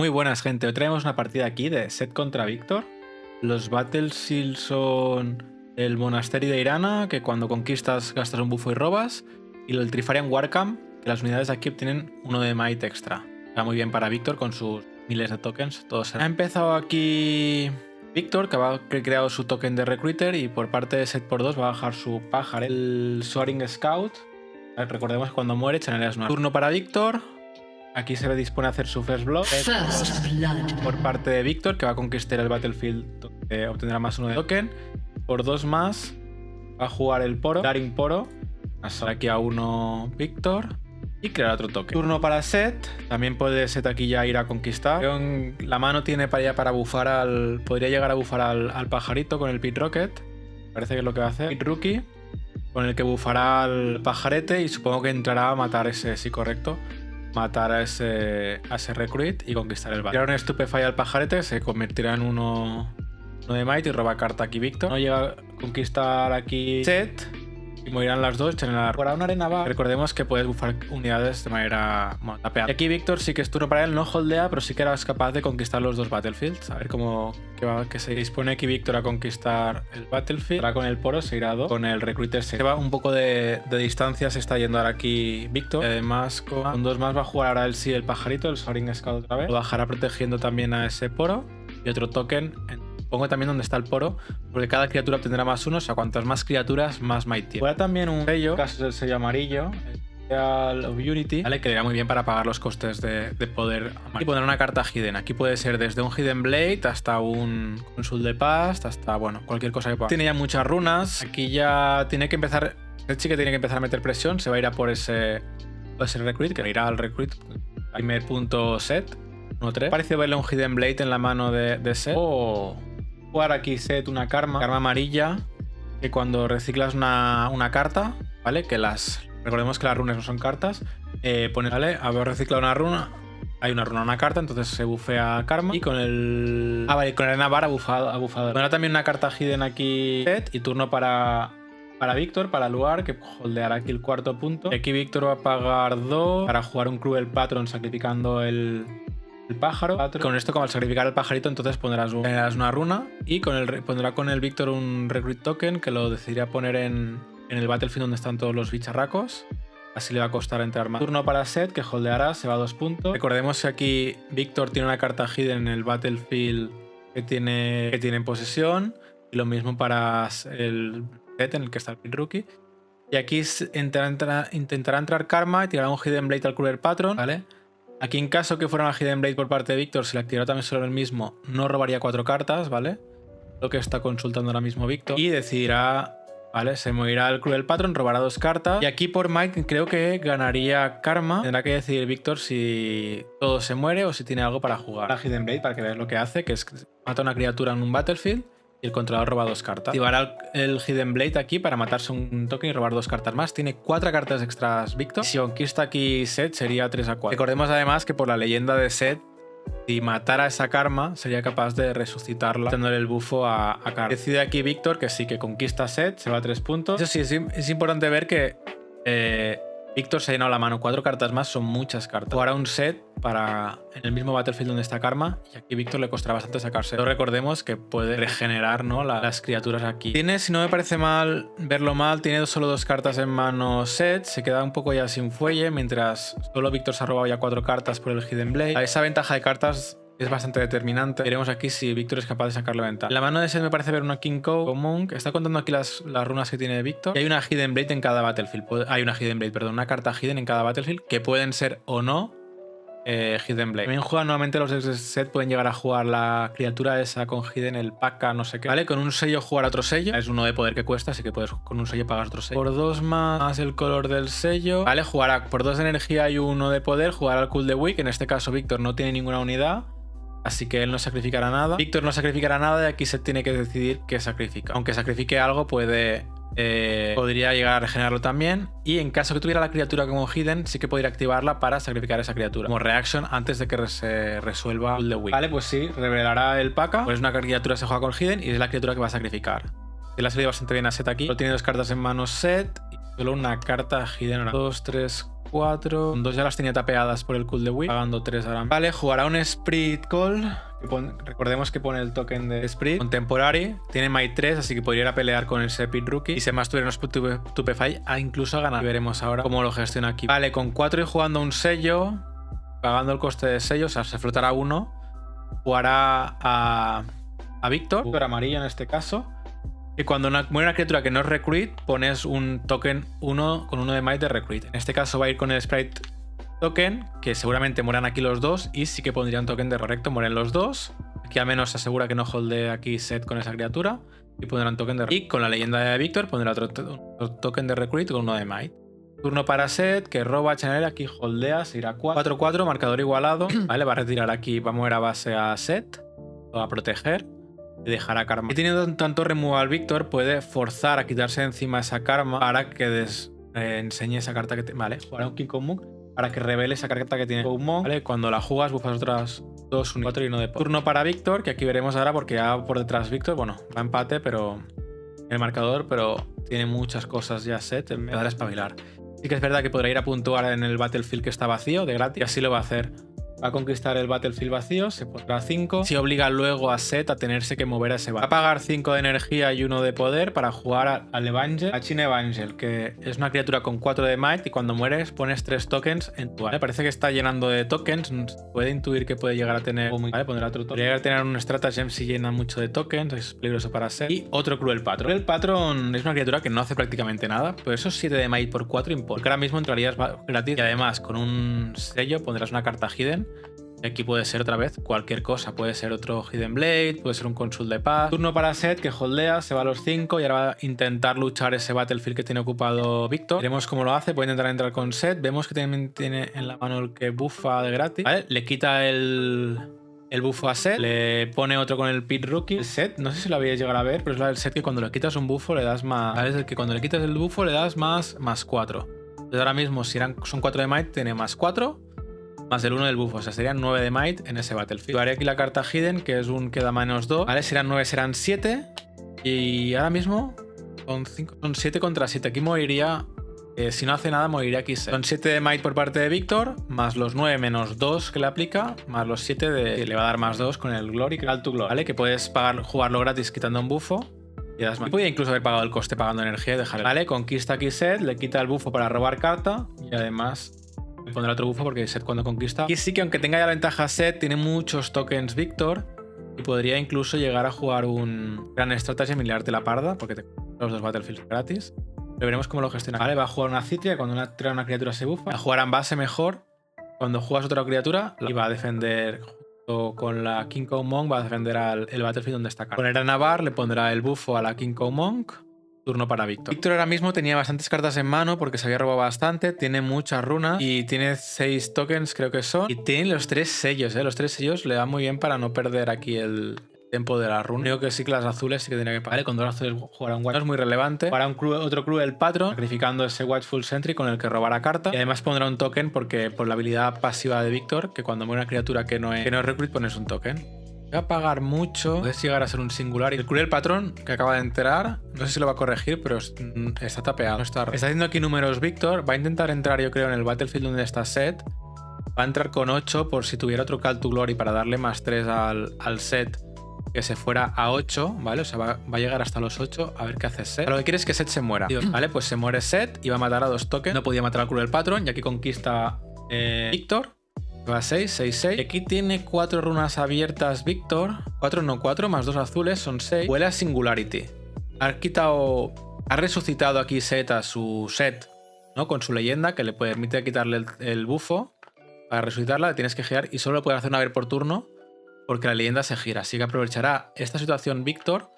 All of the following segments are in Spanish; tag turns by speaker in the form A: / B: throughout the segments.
A: Muy buenas, gente. Hoy traemos una partida aquí de Set contra Víctor. Los Battlefield son el monasterio de Irana, que cuando conquistas gastas un bufo y robas, y el Trifarian Warcamp, que las unidades de aquí obtienen 1 de might extra. Está muy bien para Víctor con sus miles de tokens. Ha empezado aquí Víctor, que ha creado su token de Recruiter, y por parte de Set por 2 va a bajar su pájaro, el Soaring Scout. Recordemos que cuando muere chaneleas una. Turno para Víctor. Aquí se dispone a hacer su First Blood por parte de Víctor, que va a conquistar el Battlefield, donde obtendrá más 1 de token. Por 2 más va a jugar el Poro, Daring Poro, pasar aquí a 1 Víctor y crear otro token. Turno para Set, también puede Set aquí ya ir a conquistar. La mano tiene para bufar al... Podría llegar a bufar al pajarito con el Pit Rocket, parece que es lo que va a hacer. Pit Rookie, con el que bufará al pajarete y supongo que entrará a matar ese, sí, correcto. Matar a ese recruit y conquistar el battle. Tirar un Stupefy al pajarete, se convertirá en uno de might y roba carta aquí Víctor. No llega a conquistar aquí Set y morirán las dos. Para una arena bar, recordemos que puedes bufar unidades de manera tapeada. Y aquí Víctor sí que es turno para él, no holdea, pero sí que eras capaz de conquistar los dos battlefields. A ver cómo que se dispone aquí Víctor a conquistar el battlefield. Ahora con el Poro se irá a 2, con el recruiter se lleva un poco de distancia, se está yendo ahora aquí Víctor. Además con 2 más va a jugar ahora el sí el pajarito, el Soaring Scout otra vez. Lo bajará protegiendo también a ese Poro y otro token. Pongo también donde está el Poro, porque cada criatura obtendrá más 1, o sea, cuantas más criaturas, más might tiene. Habrá también un sello, en caso del sello amarillo, el Seal of Unity, ¿vale? Que le da muy bien para pagar los costes de poder. Y poner una carta hidden. Aquí puede ser desde un Hidden Blade hasta un Consul de Past, hasta, bueno, cualquier cosa que pueda. Tiene ya muchas runas. Aquí ya tiene que empezar, sí que tiene que empezar a meter presión, se va a ir a por ese recruit, que irá al recruit. Primer punto Set, 1-3. Parece verle un Hidden Blade en la mano de Set. Jugar aquí Set una karma amarilla, que cuando reciclas una carta, ¿vale? Que recordemos que las runas no son cartas, pones, ¿vale? Haber reciclado una runa, hay una runa, una carta, entonces se bufea karma, y con el... con el Arena Bar ha bufado. Bueno, también una carta hidden aquí Set, y turno para Víctor, para Luar, que holdeará aquí el cuarto punto. Y aquí Víctor va a pagar 2 para jugar un Cruel Patron sacrificando el pájaro. Con esto, como al sacrificar el pajarito, entonces pondrás una runa y pondrá con el Víctor un recruit token que lo decidirá poner en el battlefield donde están todos los bicharracos. Así le va a costar entrar más. Turno para Set, que holdeará, se va a 2 puntos. Recordemos que aquí Víctor tiene una carta hidden en el battlefield que tiene en posesión, y lo mismo para el Set en el que está el Pit Rookie. Y aquí intentará entrar karma y tirará un Hidden Blade al Cruel Patron, ¿vale? Aquí, en caso que fuera una Hidden Blade por parte de Víctor, se le activará también solo el mismo, no robaría 4 cartas, ¿vale? Lo que está consultando ahora mismo Víctor. Y decidirá, ¿vale? Se morirá el Cruel Patron, robará 2 cartas. Y aquí por might creo que ganaría karma. Tendrá que decidir Víctor si todo se muere o si tiene algo para jugar. La Hidden Blade, para que veáis lo que hace, que es que mata una criatura en un battlefield y el controlador roba 2 cartas. Activará el Hidden Blade aquí para matarse un token y robar 2 cartas más. Tiene 4 cartas extras Víctor. Si conquista aquí Set sería 3-4. Recordemos además que por la leyenda de Set, si matara esa karma, sería capaz de resucitarla, dándole el bufo a karma. Decide aquí Víctor que sí, que conquista Set, se va a 3 puntos. Eso sí, es importante ver que Víctor se ha llenado la mano. 4 cartas más son muchas cartas. Jugará un Set en el mismo battlefield donde está karma, y aquí Víctor le costará bastante sacarse. Pero recordemos que puede regenerar, ¿no? las criaturas aquí. Tiene, si no me parece verlo mal, tiene solo 2 cartas en mano Set, se queda un poco ya sin fuelle, mientras solo Víctor se ha robado ya 4 cartas por el Hidden Blade. Esa ventaja de cartas es bastante determinante. Veremos aquí si Víctor es capaz de sacarle ventaja. En la mano de Set me parece ver una King Cow común. Está contando aquí las runas que tiene Víctor. Y hay una Hidden Blade en cada battlefield. Una carta hidden en cada battlefield, que pueden ser o no Hidden Blade. También juegan nuevamente los de Set, pueden llegar a jugar la criatura esa con hidden, el Paka, no sé qué. Vale, con un sello jugar a otro sello. Es 1 de poder que cuesta, así que puedes con un sello pagar otro sello. Por 2 más el color del sello. Vale, jugará por 2 de energía y 1 de poder. Jugará al Cool the Weak. En este caso Víctor no tiene ninguna unidad, así que él no sacrificará nada. Víctor no sacrificará nada, y aquí Set tiene que decidir qué sacrifica. Aunque sacrifique algo, podría llegar a regenerarlo también, y en caso que tuviera la criatura como hidden, sí que podría activarla para sacrificar a esa criatura como reaction antes de que se resuelva el week. Vale, pues sí, revelará el Paka, pues una criatura se juega con hidden y es la criatura que va a sacrificar. Le ha salido bastante bien a Set aquí. Solo tiene 2 cartas en mano Set y solo una carta hidden. 2, 3, 4. 2 ya las tenía tapeadas por el cool de Wii, pagando 3 ahora. Vale, jugará un Spirit Call. Recordemos que pone el token de Spirit. Contemporary. Tiene Might 3, así que podría ir a pelear con el Sepid Rookie. Y si más tuviera unos Tupefy, incluso a ganar. Y veremos ahora cómo lo gestiona aquí. Vale, con 4 y jugando un sello, pagando el coste de sello, o sea, se flotará 1. Jugará a Víctor, amarillo en este caso. Y cuando muere una criatura que no es Recruit, pones un token 1 con 1 de Might de Recruit. En este caso va a ir con el Sprite Token, que seguramente mueran aquí los dos. Y sí que pondría un token de correcto, mueren los dos. Aquí al menos se asegura que no holdee aquí set con esa criatura. Y pondrá un token de Recruit. Y con la leyenda de Víctor pondrá otro token de Recruit con 1 de Might. Turno para Set, que roba Chanel, aquí holdea, se irá 4-4, marcador igualado. Vale, va a retirar aquí, va a mover a base a Set, lo va a proteger y dejará karma. Y teniendo tanto removal Víctor, puede forzar a quitarse encima esa karma para que enseñe esa carta que vale, jugará un King Kong Monk para que revele esa carta que tiene Kong Monk. Vale, cuando la jugas, bufas otras 2, 1 y 4 y 1 de poder. Turno para Víctor, que aquí veremos ahora porque ya por detrás Víctor, bueno, va a empate, pero el marcador, pero tiene muchas cosas ya Set, me va a espabilar. Sí que es verdad que podrá ir a puntuar en el Battlefield que está vacío, de gratis, y así lo va a hacer. Va a conquistar el Battlefield vacío, se pondrá 5. Si obliga luego a Set a tenerse que mover a ese Battle. Va a pagar 5 de energía y 1 de poder para jugar al Evangel, a Chin Evangel, que es una criatura con 4 de Might y cuando mueres pones 3 tokens en tu área. Parece que está llenando de tokens, puede intuir que puede llegar a tener... Vale, pondrá otro token. Podría llegar a tener un Stratagem si llena mucho de tokens, es peligroso para Set. Y otro Cruel Patron. Cruel Patron es una criatura que no hace prácticamente nada, pero esos 7 de Might por 4 importa. Porque ahora mismo entrarías gratis y además con un sello pondrás una carta Hidden. Aquí puede ser otra vez cualquier cosa, puede ser otro Hidden Blade, puede ser un Consult de paz. Turno para Set, que holdea, se va a los 5 y ahora va a intentar luchar ese Battlefield que tiene ocupado Víctor. Veremos cómo lo hace, puede intentar entrar con Set. Vemos que también tiene en la mano el que buffa de gratis. ¿Vale? Le quita el bufo a Set, le pone otro con el Pit Rookie. El Set, no sé si lo habéis llegado a ver, pero es el Set que cuando le quitas un bufo le das más... ¿Vale? Es el que cuando le quitas el bufo le das más 4. Entonces ahora mismo si son 4 de Might, tiene más 4. Más el 1 del bufo, o sea, serían 9 de Might en ese Battlefield. Haré aquí la carta Hidden, que es un que da -2. Vale, serán 9, serán 7. Y ahora mismo son 7 contra 7. Aquí moriría, si no hace nada, moriría aquí 6. Son 7 de Might por parte de Víctor, más los 9 menos 2 que le aplica, más los 7 que le va a dar más 2 con el Glory, Call to Glory. Vale, que puedes jugarlo gratis quitando un bufo. Y podría incluso haber pagado el coste pagando energía y dejar. Vale, conquista aquí Set, le quita el bufo para robar carta y además... pondrá otro bufo porque Set cuando conquista. Y sí que aunque tenga ya la ventaja Set, tiene muchos tokens Víctor y podría incluso llegar a jugar un gran estrategia y liarte la parda porque te los 2 Battlefields gratis. Pero veremos cómo lo gestiona. Vale, va a jugar una Citria cuando trae una criatura se bufa. Va a jugar en base mejor. Cuando juegas otra criatura y va a defender junto con la King Kong Monk, va a defender el Battlefield donde está. Ponerá Navar, le pondrá el bufo a la King Kong Monk. Turno para Víctor. Víctor ahora mismo tenía bastantes cartas en mano porque se había robado bastante, tiene muchas runas y tiene 6 tokens creo que son. Y tiene los 3 sellos, los 3 sellos le dan muy bien para no perder aquí el tiempo de la runa. Creo que sí que las azules sí que tendría que pagar. Con 2 azules jugará un Watch, no es muy relevante. Jugará otro Cruel Patron, sacrificando ese Watchful Sentry con el que robará carta. Y además pondrá un token porque por la habilidad pasiva de Víctor, que cuando muere una criatura que no es Recruit pones un token. Va a pagar mucho, puedes llegar a ser un singular. Y el Cruel Patrón que acaba de entrar, no sé si lo va a corregir, pero está tapeado. No está haciendo aquí números Víctor. Va a intentar entrar, yo creo, en el Battlefield donde está Set. Va a entrar con 8 por si tuviera otro Call to Glory para darle más 3 al Set, que se fuera a 8, ¿vale? O sea, va a llegar hasta los 8 a ver qué hace Set. Pero lo que quiere es que Set se muera, ¿vale? Pues se muere Set y va a matar a 2 tokens. No podía matar al Cruel Patrón y aquí conquista Víctor. Va a 6, 6, 6. Y aquí tiene 4 runas abiertas Víctor. 4 no, 4 más 2 azules son 6. Huele a Singularity. Ha resucitado aquí Set a su Set, ¿no? Con su leyenda que le permite quitarle el bufo. Para resucitarla le tienes que girar y solo lo puede hacer una vez por turno porque la leyenda se gira. Así que aprovechará esta situación Víctor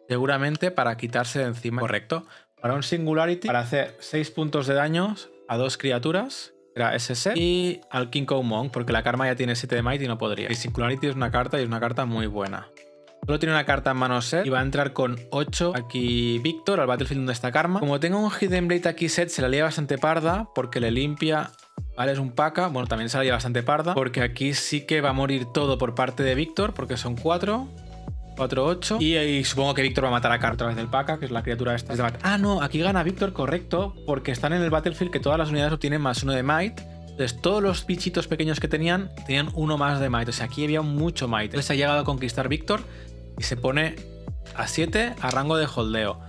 A: seguramente para quitarse de encima. Correcto. Para un Singularity, para hacer 6 puntos de daño a 2 criaturas. Era ese Set y al King Kong Monk, porque la karma ya tiene 7 de Might y no podría. Y Singularity es una carta y es una carta muy buena. Solo tiene una carta en mano Set y va a entrar con 8 aquí Víctor al Battlefield donde está karma. Como tengo un Hidden Blade aquí Set, se la lía bastante parda porque le limpia. Vale, es un P.A.K.A. Bueno, también se la lía bastante parda porque aquí sí que va a morir todo por parte de Víctor porque son 4. 4-8. Y supongo que Víctor va a matar a Carl otra vez del P.A.K.A, que es la criatura esta. Ah, no, aquí gana Víctor, correcto, porque están en el Battlefield que todas las unidades obtienen +1 de Might. Entonces todos los bichitos pequeños que tenían 1 más de Might. O sea, aquí había mucho Might. Entonces ha llegado a conquistar Víctor y se pone a 7 a rango de holdeo.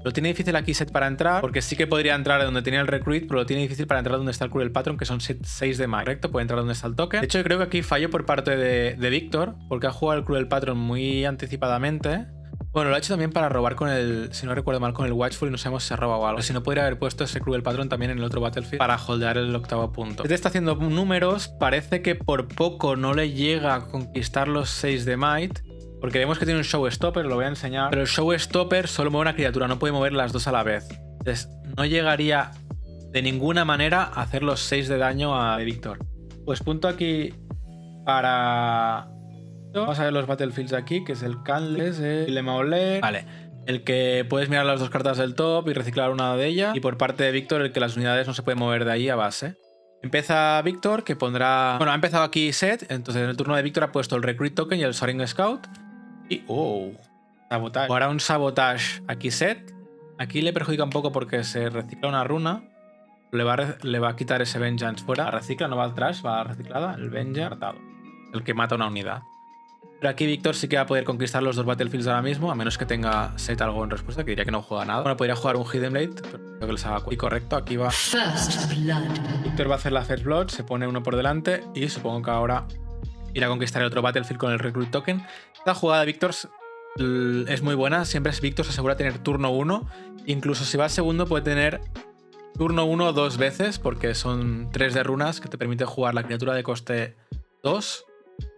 A: Lo tiene difícil aquí Set para entrar, porque sí que podría entrar donde tenía el Recruit, pero lo tiene difícil para entrar donde está el Cruel Patron, que son 6 de Might. Correcto, puede entrar donde está el token. De hecho, yo creo que aquí falló por parte de Víctor, porque ha jugado el Cruel Patron muy anticipadamente. Bueno, lo ha hecho también para robar con el, si no recuerdo mal, con el Watchful y no sabemos si se ha robado algo. Pero si no, podría haber puesto ese Cruel Patron también en el otro Battlefield para holdear el 8º punto. Este está haciendo números, parece que por poco no le llega a conquistar los 6 de Might, porque vemos que tiene un Showstopper, lo voy a enseñar. Pero el Showstopper solo mueve una criatura, no puede mover las dos a la vez. Entonces, no llegaría de ninguna manera a hacer los 6 de daño a Víctor. Pues punto aquí para... Vamos a ver los Battlefields de aquí, que es el Canles, el Lemaoler. Vale, el que puedes mirar las dos cartas del top y reciclar una de ellas. Y por parte de Víctor, el que las unidades no se pueden mover de ahí a base. Empieza Víctor, que pondrá... Bueno, ha empezado aquí Set, entonces en el turno de Víctor ha puesto el Recruit Token y el Soaring Scout. Y... ¡Oh! Sabotage. Ahora un Sabotage aquí Set. Aquí le perjudica un poco porque se recicla una runa. Le va a quitar ese Vengeance fuera. La recicla, no va al trash, va reciclada. El Vengeance apartado. El que mata una unidad. Pero aquí Víctor sí que va a poder conquistar los dos Battlefields ahora mismo, a menos que tenga Set algo en respuesta, que diría que no juega nada. Bueno, podría jugar un Hidden Blade, pero creo que les haga y correcto, aquí va. Víctor va a hacer la First Blood, se pone uno por delante y supongo que ahora irá a conquistar el otro Battlefield con el Recruit Token. Esta jugada de Víctor es muy buena, siempre es Víctor, se asegura tener turno 1. Incluso si va segundo puede tener turno 1 2 veces, porque son 3 de runas que te permite jugar la criatura de coste 2.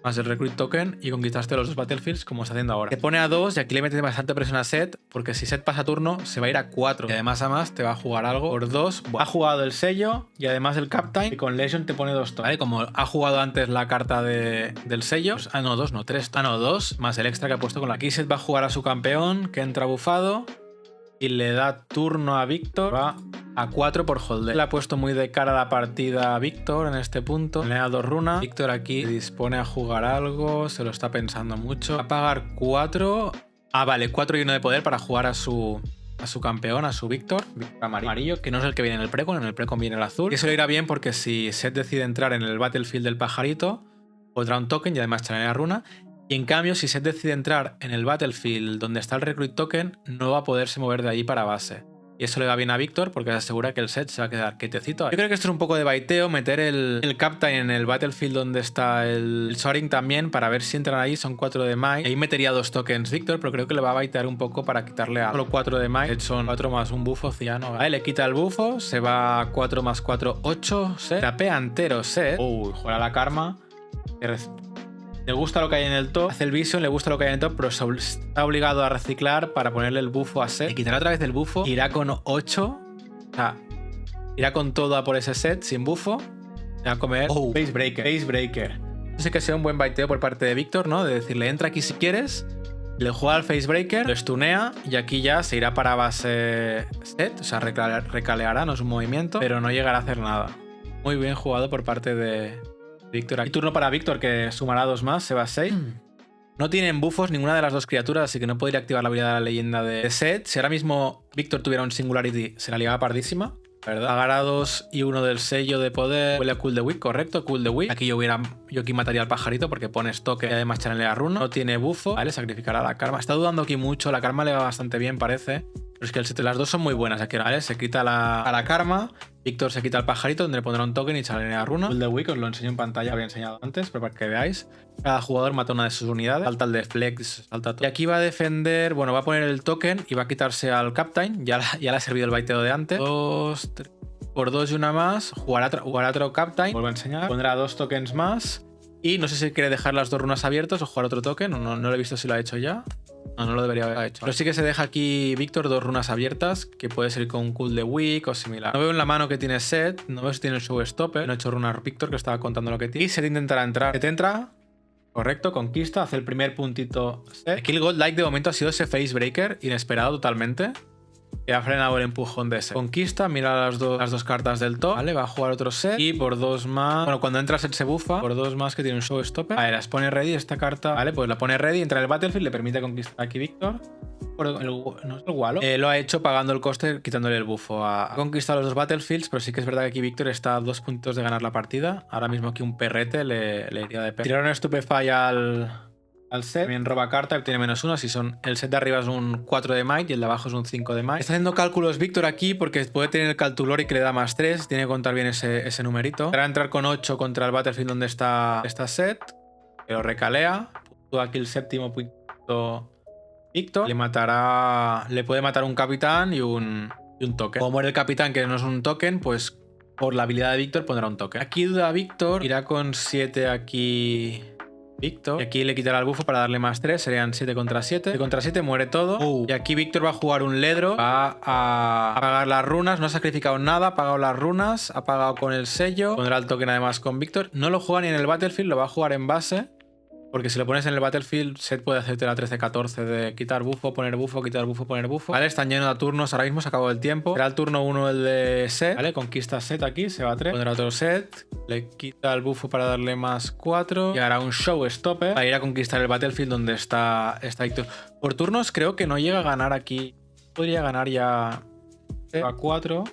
A: Más el Recruit Token y conquistaste los dos Battlefields como está haciendo ahora. Te pone a 2 y aquí le metes bastante presión a Set, porque si Set pasa turno se va a ir a 4 y además a más te va a jugar algo por 2. Ha jugado el sello y además el Captain y con Legion te pone 2 tokens. ¿Vale? Como ha jugado antes la carta del sello. Pues, no, 2, no, 3. No, 2 más el extra que ha puesto con la... Aquí Set va a jugar a su campeón que entra bufado y le da turno a Víctor. Va a 4 por holder. Le ha puesto muy de cara la partida a Víctor en este punto. Le da 2 runas. Víctor aquí dispone a jugar algo. Se lo está pensando mucho. Va a pagar 4. Ah, vale, 4 y 1 de poder para jugar a su campeón, a su Víctor. Víctor amarillo, que no es el que viene en el precon. En el precon viene el azul. Y eso le irá bien porque si Set decide entrar en el Battlefield del pajarito, podrá un token y además traerá runa. Y en cambio, si Set decide entrar en el Battlefield donde está el Recruit Token, no va a poderse mover de ahí para base. Y eso le va bien a Víctor porque se asegura que el Set se va a quedar quietecito. Yo creo que esto es un poco de baiteo, meter el Captain en el Battlefield donde está el Soaring también para ver si entran ahí, son 4 de Might. Ahí metería 2 tokens Víctor, pero creo que le va a baitear un poco para quitarle a solo 4 de Might. Son 4 más un bufo ciano. Ahí le quita el bufo, se va a 4 más 4, 8 Set. Tapea entero Set. Juega la karma. Le gusta lo que hay en el top, hace el Vision, le gusta lo que hay en el top, pero está obligado a reciclar para ponerle el bufo a Set. Le quitará otra vez el bufo, irá con 8, o sea, irá con todo a por ese Set sin bufo. Se va a comer Facebreaker. Yo sé que sea un buen baiteo por parte de Víctor, ¿no? De decirle, entra aquí si quieres, le juega al Facebreaker, lo stunea y aquí ya se irá para base Set, o sea, recaleará, no es un movimiento, pero no llegará a hacer nada. Muy bien jugado por parte de Víctor. Hay turno para Víctor que sumará 2 más, se va a 6. No tienen buffos ninguna de las dos criaturas, así que no podría activar la habilidad de la leyenda de Set. Si ahora mismo Víctor tuviera un Singularity, se la liaba pardísima, ¿verdad? Pagará 2 y 1 del sello de poder. Huele a Cool the Week, correcto, Cool the Week. Aquí yo aquí mataría al pajarito porque pone toque y además chanelea runa. No tiene bufo, ¿vale? Sacrificará la karma. Está dudando aquí mucho, la karma le va bastante bien, parece. Pero es que el set, las dos son muy buenas aquí, ¿vale? Se quita a la karma. Víctor se quita el pajarito, donde le pondrá un token y chanelea runa. El de Week os lo enseño en pantalla, había enseñado antes, pero para que veáis. Cada jugador mata una de sus unidades. Salta el de Flex, salta todo. Y aquí va a defender, bueno, va a poner el token y va a quitarse al Captain. Ya le ha servido el baiteo de antes. 2, 3. Por 2 y una más, jugará otro Captain. Vuelvo a enseñar. Pondrá 2 tokens más. Y no sé si quiere dejar las 2 runas abiertas o jugar otro token. No lo he visto si lo ha hecho ya. No lo debería haber hecho. Pero sí que se deja aquí Víctor 2 runas abiertas, que puede ser con Cool the Week o similar. No veo en la mano que tiene Set, no veo si tiene el Showstopper. No he hecho runas Víctor, que estaba contando lo que tiene. Y Set intentará entrar. Set entra. Correcto, conquista, hace el primer puntito Set. Aquí el Godlike de momento ha sido ese Facebreaker, inesperado totalmente. Que ha frenado el empujón de set. Conquista, mira las dos cartas del top. Vale, va a jugar otro set. Y por 2 más. Bueno, cuando entra set se bufa. Por 2 más que tiene un showstopper. Vale, las pone ready esta carta. Vale, pues la pone ready. Entra en el battlefield. Le permite conquistar aquí Víctor. No es el Wallo. Lo ha hecho pagando el coste, quitándole el bufo. Ha conquistado los 2 battlefields. Pero sí que es verdad que aquí Víctor está a 2 puntos de ganar la partida. Ahora mismo aquí un perrete le iría de perro. Tiraron Stupefy al set. También roba carta, obtiene -1. Si son, el set de arriba es un 4 de might y el de abajo es un 5 de might. Está haciendo cálculos Víctor aquí porque puede tener el Caltulori que le da +3. Tiene que contar bien ese numerito. Para entrar con 8 contra el battlefield donde está set. Que lo recalea. Puntúa aquí el séptimo punto Víctor. Le puede matar un capitán y un token. Como muere el capitán, que no es un token, pues por la habilidad de Víctor pondrá un token. Aquí duda Víctor. Irá con 7 aquí Víctor. Y aquí le quitará el bufo para darle +3. Serían 7 contra 7. 7 contra 7 muere todo. Y aquí Víctor va a jugar un Ledro. Va a pagar las runas. No ha sacrificado nada. Ha pagado las runas. Ha pagado con el sello. Pondrá el token además con Víctor. No lo juega ni en el battlefield. Lo va a jugar en base. Porque si lo pones en el battlefield, set puede hacerte la 13-14 de quitar bufo, poner bufo, quitar bufo, poner bufo. Vale, están llenos de turnos. Ahora mismo se acabó el tiempo. Será el turno 1 el de set. Vale, conquista set aquí, se va a 3. Pondrá otro set. Le quita el bufo para darle +4. Y hará un showstopper para ir a conquistar el battlefield donde está Víctor. Por turnos creo que no llega a ganar aquí. Podría ganar ya a 4.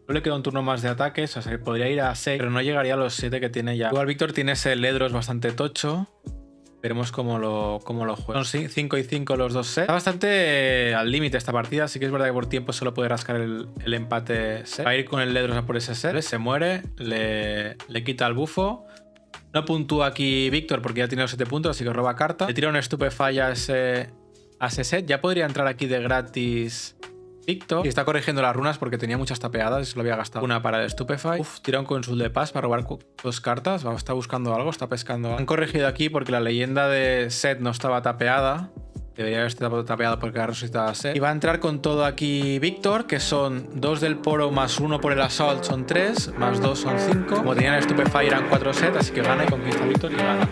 A: No le queda un turno más de ataques. O sea, podría ir a 6, pero no llegaría a los 7 que tiene ya. Igual Víctor tiene ese Ledros bastante tocho. Veremos cómo lo juega. Son 5 y 5 los dos sets. Está bastante al límite esta partida. Sí que es verdad que por tiempo solo puede rascar el empate set. Va a ir con el Ledros a por ese set. Se muere. Le quita el bufo. No puntúa aquí Víctor porque ya tiene los 7 puntos, así que roba carta. Le tira un Stupefy a ese set. Ya podría entrar aquí de gratis Víctor. Y está corrigiendo las runas porque tenía muchas tapeadas. Solo había gastado una para el Stupefy. Tira un Consul de Paz para robar 2 cartas. Está buscando algo, está pescando algo. Han corregido aquí porque la leyenda de set no estaba tapeada. Debería haber estado tapeada porque ha resucitado a set. Y va a entrar con todo aquí Víctor, que son 2 del poro +1 por el assault, son 3, +2 son 5. Como tenían el Stupefy eran 4 set, así que gana y conquista Víctor y gana.